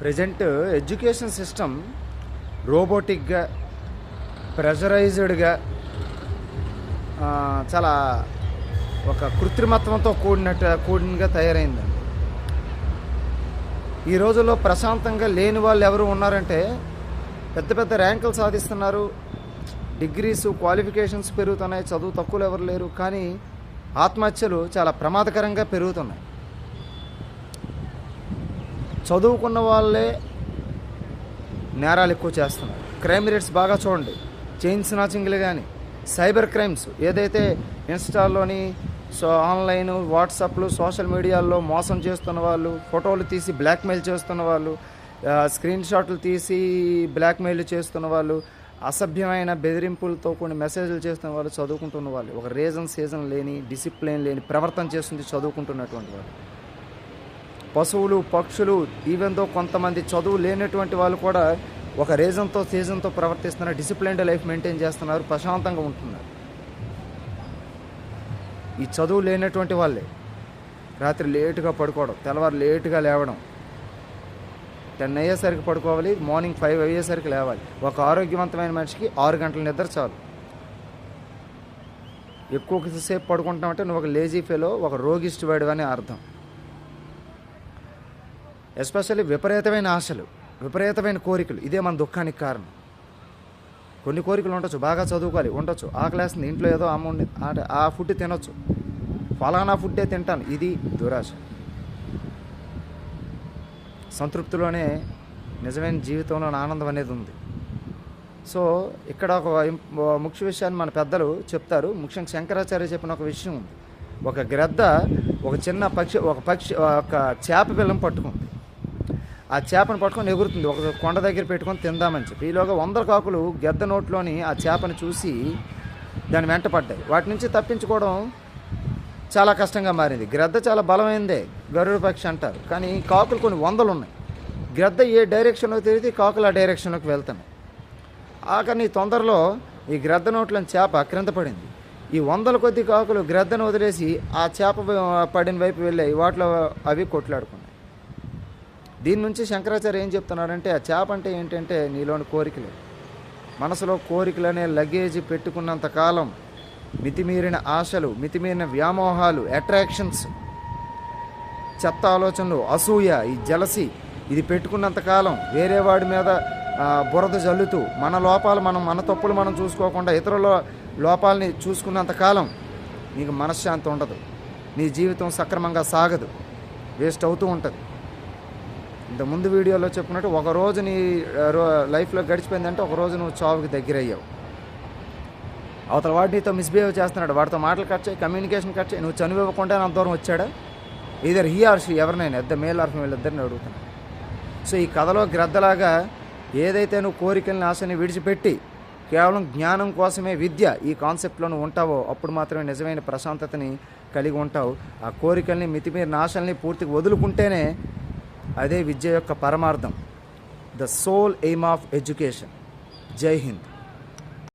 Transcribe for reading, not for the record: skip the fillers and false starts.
Present education system రోబోటిక్గా, ప్రెషరైజ్డ్గా, చాలా ఒక కృత్రిమత్వంతో కూడినగా తయారైందండి. ఈ రోజుల్లో ప్రశాంతంగా లేని వాళ్ళు ఎవరు ఉన్నారంటే పెద్ద పెద్ద ర్యాంకులు సాధిస్తున్నారు, డిగ్రీస్ క్వాలిఫికేషన్స్ పెరుగుతున్నాయి, చదువు తక్కువలు ఎవరు లేరు. కానీ ఆత్మహత్యలు చాలా ప్రమాదకరంగా పెరుగుతున్నాయి. చదువుకున్న వాళ్ళే నేరాలు ఎక్కువ చేస్తున్నారు. క్రైమ్ రేట్స్ బాగా చూడండి. చైన్ స్నాచింగ్లు కానీ, సైబర్ క్రైమ్స్ ఏదైతే ఇన్స్టాల్లోని ఆన్లైన్ వాట్సాప్లు సోషల్ మీడియాల్లో మోసం చేస్తున్న వాళ్ళు, ఫోటోలు తీసి బ్లాక్మెయిల్ చేస్తున్న వాళ్ళు, స్క్రీన్ షాట్లు తీసి బ్లాక్మెయిల్ చేస్తున్న వాళ్ళు, అసభ్యమైన బెదిరింపులతో కొన్ని మెసేజ్లు చేస్తున్న వాళ్ళు, చదువుకుంటున్న వాళ్ళు, ఒక సీజన్ లేని, డిసిప్లిన్ లేని ప్రవర్తన చేస్తుంది చదువుకుంటున్నటువంటి వాళ్ళు. పశువులు, పక్షులు, ఈవెన్తో కొంతమంది చదువు లేనటువంటి వాళ్ళు కూడా ఒక సీజన్తో ప్రవర్తిస్తున్నారు, డిసిప్లైన్డ్ లైఫ్ మెయింటైన్ చేస్తున్నారు, ప్రశాంతంగా ఉంటున్నారు. ఈ చదువు లేనటువంటి వాళ్ళే రాత్రి లేటుగా పడుకోవడం, తెల్లవారు లేటుగా లేవడం, 10 అయ్యేసరికి పడుకోవాలి, మార్నింగ్ 5 అయ్యేసరికి లేవాలి. ఒక ఆరోగ్యవంతమైన మనిషికి 6 గంటల నిద్ర చాలు. ఎక్కువసేపు పడుకుంటామంటే నువ్వు ఒక లేజీ ఫెలో, ఒక రోగిష్టి వాడు అని అర్థం. ఎస్పెషల్లీ విపరీతమైన ఆశలు, విపరీతమైన కోరికలు, ఇదే మన దుఃఖానికి కారణం. కొన్ని కోరికలు ఉండొచ్చు, బాగా చదువుకోవాలి ఉండొచ్చు, ఆకలేస్తుంది, ఇంట్లో ఏదో అమౌంట్ ఆ ఫుడ్ తినొచ్చు, ఫలానా ఫుడ్డే తింటాను, ఇది దురాశ. సంతృప్తిలోనే నిజమైన జీవితంలో ఆనందం అనేది ఉంది. సో ఇక్కడ ఒక ముఖ్య విషయాన్ని మన పెద్దలు చెప్తారు. ముఖ్యంగా శంకరాచార్య చెప్పిన ఒక విషయం ఉంది. ఒక గ్రద్ద ఒక చిన్న పక్షి ఒక చేప పిల్లని పట్టుకుంది. ఆ చేపను పట్టుకొని ఎగురుతుంది, ఒక కొండ దగ్గర పెట్టుకొని తిందామని చెప్పి. ఈలోగా 100 కాకులు గెద్ద నోట్లోని ఆ చేపను చూసి దాని వెంట పడ్డాయి. వాటి నుంచి తప్పించుకోవడం చాలా కష్టంగా మారింది. గ్రద్ద చాలా బలమైందే, గరుడ పక్షి అంటారు. కానీ కాకులు కొన్ని వందలు ఉన్నాయి. గ్రద్ద ఏ డైరెక్షన్లో తిరిగితే కాకులు ఆ డైరెక్షన్లోకి వెళ్తున్నాయి. ఆఖరి తొందరలో ఈ గ్రద్ద నోట్లోని చేప క్రింద పడింది. ఈ 100 కొద్ది కాకులు గ్రద్దను వదిలేసి ఆ చేప పడిన వైపు వెళ్ళాయి. వాటిలో అవి కొట్లాడుకున్నాయి. దీని నుంచి శంకరాచార్య ఏం చెప్తున్నాడంటే, ఆ చేప అంటే ఏంటంటే నీలోని కోరికలు. మనసులో కోరికలనే లగేజ్ పెట్టుకున్నంత కాలం మితిమీరిన ఆశలు, మితిమీరిన వ్యామోహాలు, అట్రాక్షన్స్, చెత్త ఆలోచనలు, అసూయ, ఈ జలసి, ఇది పెట్టుకున్నంతకాలం వేరే వాడి మీద బురద జల్లుతూ మన తప్పులు మనం చూసుకోకుండా ఇతరుల లోపాలని చూసుకున్నంతకాలం నీకు మనశ్శాంతి ఉండదు, నీ జీవితం సక్రమంగా సాగదు, వేస్ట్ అవుతూ ఉంటుంది. ఇంత ముందు వీడియోలో చెప్పుకున్నట్టు ఒకరోజు నీ లైఫ్లో గడిచిపోయిందంటే ఒకరోజు నువ్వు చావుకి దగ్గరయ్యావు. అవతల వాడు నీతో మిస్బిహేవ్ చేస్తున్నాడు, వాడితో మాటలు కట్ చేయి, కమ్యూనికేషన్ కట్ చేయి, నువ్వు చనివ్వకుండా అంత దూరం వచ్చాడా? ఈధర్ హీ ఆర్ షీ, ఎవరినైనా ఇద్దరు మేల్ ఆర్ ఫీమేల్ ఇద్దరిని అడుగుతున్నాను. సో ఈ కథలో గ్రద్దలాగా ఏదైతే నువ్వు కోరికల్ని, ఆశని విడిచిపెట్టి కేవలం జ్ఞానం కోసమే విద్య ఈ కాన్సెప్ట్లో నువ్వు ఉంటావో అప్పుడు మాత్రమే నిజమైన ప్రశాంతతని కలిగి ఉంటావు. ఆ కోరికల్ని, మితిమీరిన ఆశల్ని పూర్తిగా వదులుకుంటేనే అదే విద్య యొక్క పరమార్థం. The sole aim of education. జై హింద్.